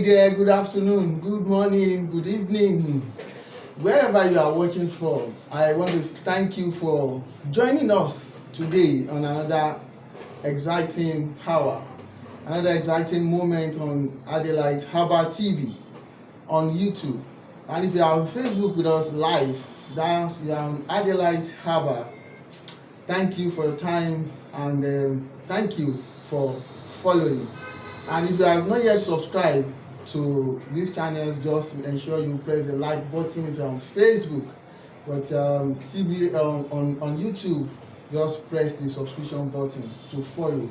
there, good afternoon, good morning, good evening. Wherever you are watching from, I want to thank you for joining us today on another exciting hour, another exciting moment on Adelaide Harbour TV on YouTube. And if you are on Facebook with us live, that you are on Adelaide Harbour, thank you for your time and thank you for following. And if you have not yet subscribed to this channel, just ensure you press the like button if you're on Facebook. But TV on YouTube, just press the subscription button to follow.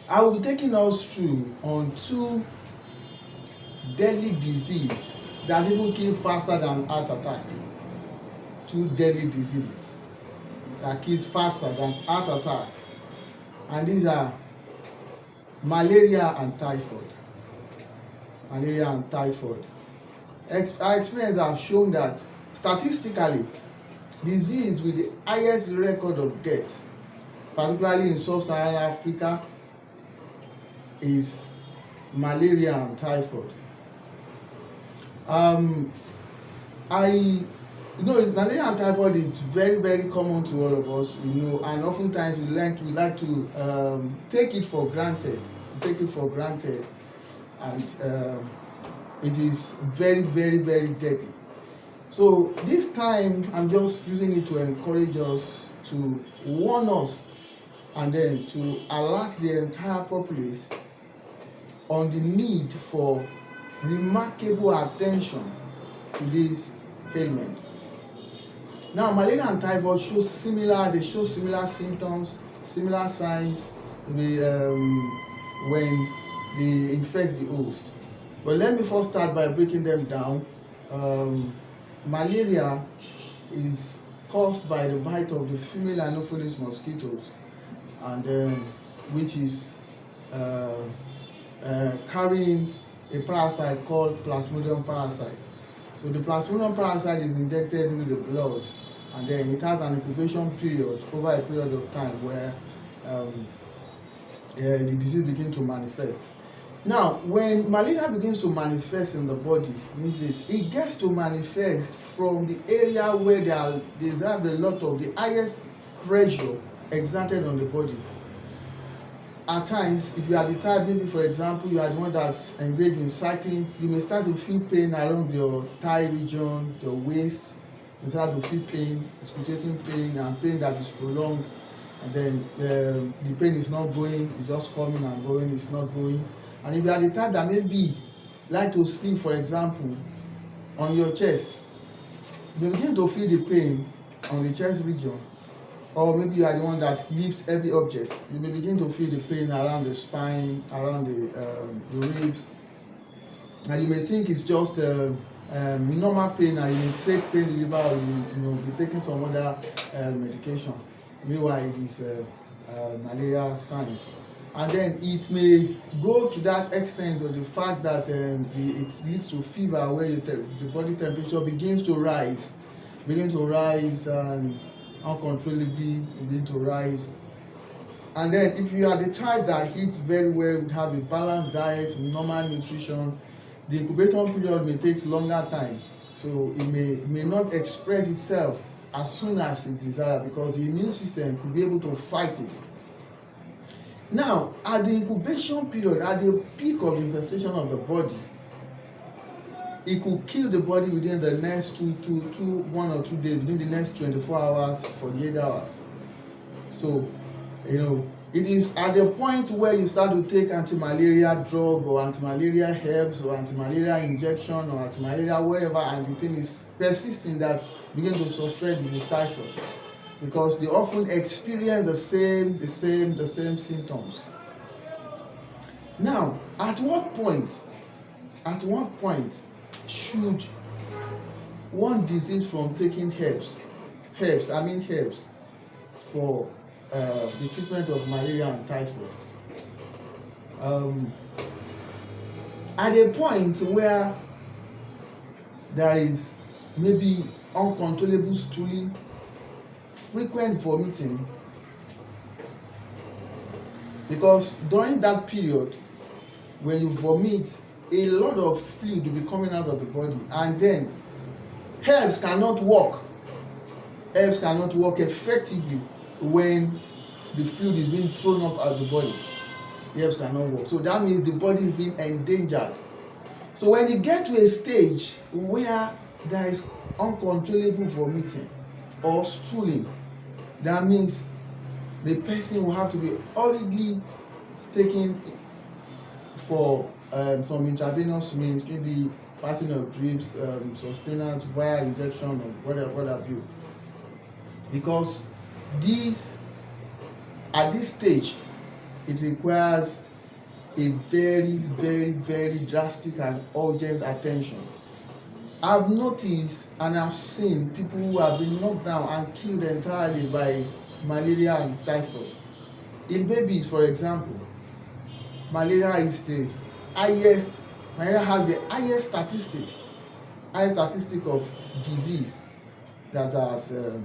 I will be taking us through on two deadly diseases that even kill faster than heart attack. Two deadly diseases that kills faster than heart attack, and these are malaria and typhoid. Malaria and typhoid. Our experience have shown that statistically, disease with the highest record of death, particularly in sub-Saharan Africa, is malaria and typhoid. Malaria and typhoid is very common to all of us, and oftentimes we like to take it for granted. And it is very deadly. So this time I'm just using it to encourage us, to warn us, and then to alert the entire populace on the need for remarkable attention to this ailment. Now, malaria and typhoid show similar symptoms, similar signs when they infect the host. But let me first start by breaking them down. Malaria is caused by the bite of the female Anopheles mosquitoes, and which is carrying a parasite called Plasmodium parasite. So the Plasmodium parasite is injected into the blood, and then it has an incubation period over a period of time where the disease begins to manifest. Now, when malaria begins to manifest in the body, it gets to manifest from the area where they have a lot of the highest pressure exerted on the body. At times, if you are the type, maybe for example, you are the one that's engaged in cycling, you may start to feel pain around your thigh region, your waist. You start to feel pain, excruciating pain, and pain that is prolonged, and then the pain is not going, it's just coming and going, it's not going. And if you are the type that maybe like to sleep, for example, on your chest, you begin to feel the pain on the chest region. Or maybe you are the one that lifts heavy object, you may begin to feel the pain around the spine, around the ribs, and you may think it's just normal pain, and you may take pain reliever, or you be taking some other medication. Meanwhile, it is malaria signs. And then it may go to that extent of the fact that it leads to fever, where the body temperature begins to rise and uncontrollably begin to rise. And then if you are the type that eats very well, have a balanced diet, normal nutrition, the incubation period may take longer time, so it may not express itself as soon as it desired, because the immune system could be able to fight it. Now, at the incubation period, at the peak of the infestation of the body, it could kill the body within the next 1 or 2 days, within the next 24 hours, 48 hours. So, it is at the point where you start to take anti-malaria drug or anti-malaria herbs or anti-malaria injection or anti-malaria wherever, and the thing is persisting, that begin to suspect it is typhoid, because they often experience the same symptoms. Now, at what point should one desist from taking herbs for the treatment of malaria and typhoid? At a point where there is maybe uncontrollable stooling, frequent vomiting, because during that period when you vomit a lot of fluid will be coming out of the body, and then herbs cannot work. Herbs cannot work effectively when the fluid is being thrown up out of the body. The herbs cannot work. So that means the body is being endangered. So when you get to a stage where there is uncontrollable vomiting or stooling, that means the person will have to be hurriedly taken for some intravenous means, maybe passing of drips, sustenance via injection or what have you. Because at this stage, it requires a very, very, very drastic and urgent attention. I've noticed and I've seen people who have been knocked down and killed entirely by malaria and typhoid. In babies, for example, malaria has the highest statistic of disease that has the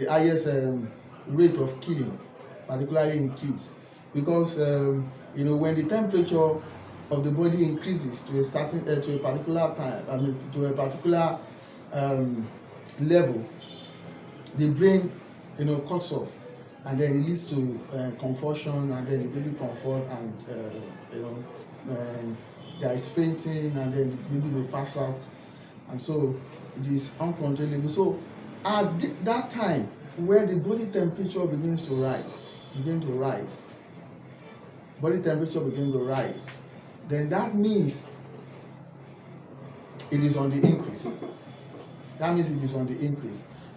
highest rate of killing, particularly in kids, because when the temperature of the body increases to a particular time, to a particular level, the brain cuts off, and then it leads to confusion, and then the baby confusion, and there is fainting, and then the baby will pass out, and so it is uncontrollable. So at that time where the body temperature begins to rise, then that means it is on the increase.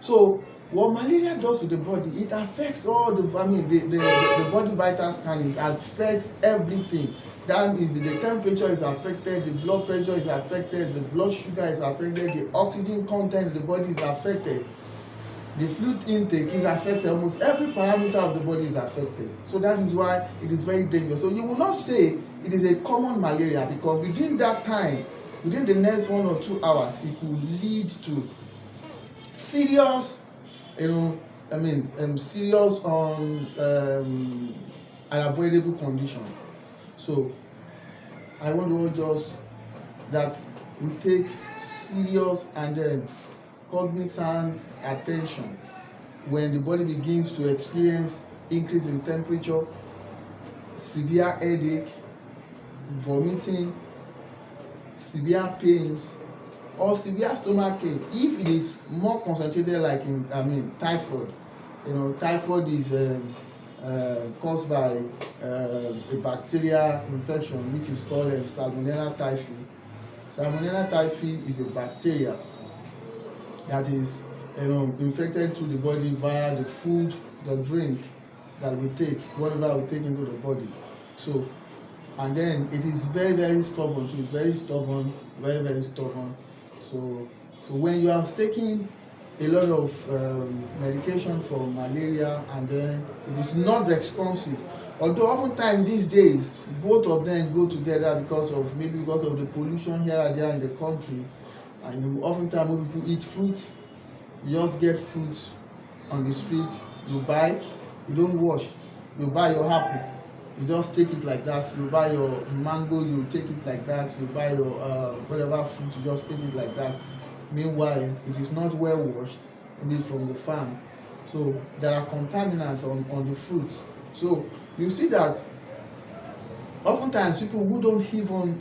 So what malaria does to the body, it affects all the body vital scanning, it affects everything. That means the temperature is affected, the blood pressure is affected, the blood sugar is affected, the oxygen content in the body is affected, the fluid intake is affected, almost every parameter of the body is affected. So that is why it is very dangerous. So you will not say it is a common malaria, because within that time, within the next 1 or 2 hours, it could lead to serious, serious unavoidable condition. So I want to just that we take serious and then cognizant attention when the body begins to experience increase in temperature, severe headache, vomiting, severe pains, or severe stomach ache. If it is more concentrated, like in typhoid, typhoid is caused by a bacterial infection which is called Salmonella typhi. Salmonella typhi is a bacteria that is infected to the body via the food, the drink that we take, whatever we take into the body. So, and then it is very, very stubborn too. It's very stubborn, very, very stubborn. So when you have taken a lot of medication for malaria and then it is not responsive, although oftentimes these days both of them go together because of the pollution here and there in the country, and oftentimes when people eat fruit, you just get fruit on the street, you buy, you don't wash, you buy your apple, you just take it like that, you buy your mango, you take it like that, you buy your whatever fruit, you just take it like that. Meanwhile, it is not well washed, maybe from the farm. So there are contaminants on the fruit. So you see that oftentimes people who don't even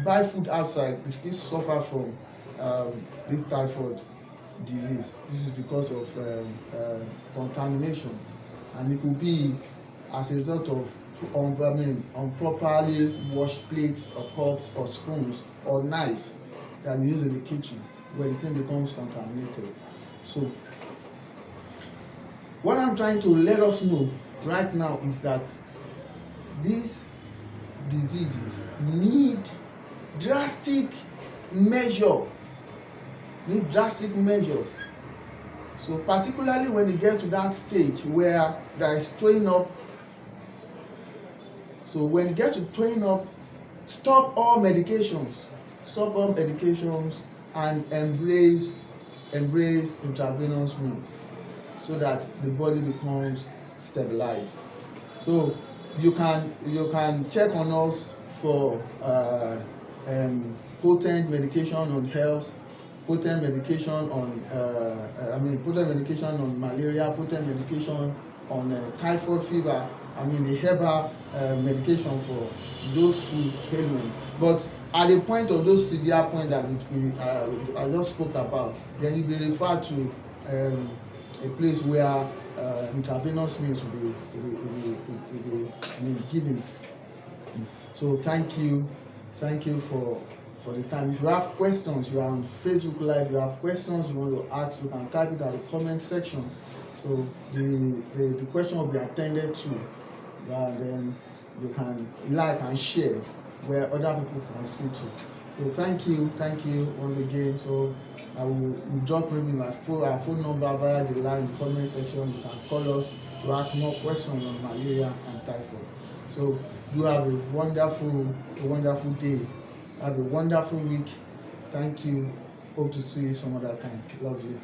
buy food outside, they still suffer from this typhoid disease. This is because of contamination, and it could be as a result of improperly washed plates or cups or spoons or knife that you use in the kitchen, where the thing becomes contaminated. So what I'm trying to let us know right now is that these diseases need drastic measure. So particularly when it gets to that stage where there is throwing up. So when it gets to throwing up, stop all medications and embrace intravenous means, so that the body becomes stabilized. So you can check on us for potent medication on health, potent medication on potent medication on malaria, potent medication on typhoid fever. The herbal medication for those two ailments. But at the point of those severe points that I just spoke about, then you'll be referred to a place where intravenous means will be given. So thank you for the time. If you have questions, you are on Facebook Live, you have questions you want to ask, you can type it at the comment section. So the question will be attended to, and then you can like and share where other people can see too. So thank you once again. So I will drop maybe our phone number via the line in the comment section. You can call us to ask more questions on malaria and typhoid. So do have a wonderful day. Have a wonderful week. Thank you. Hope to see you some other time. Love you.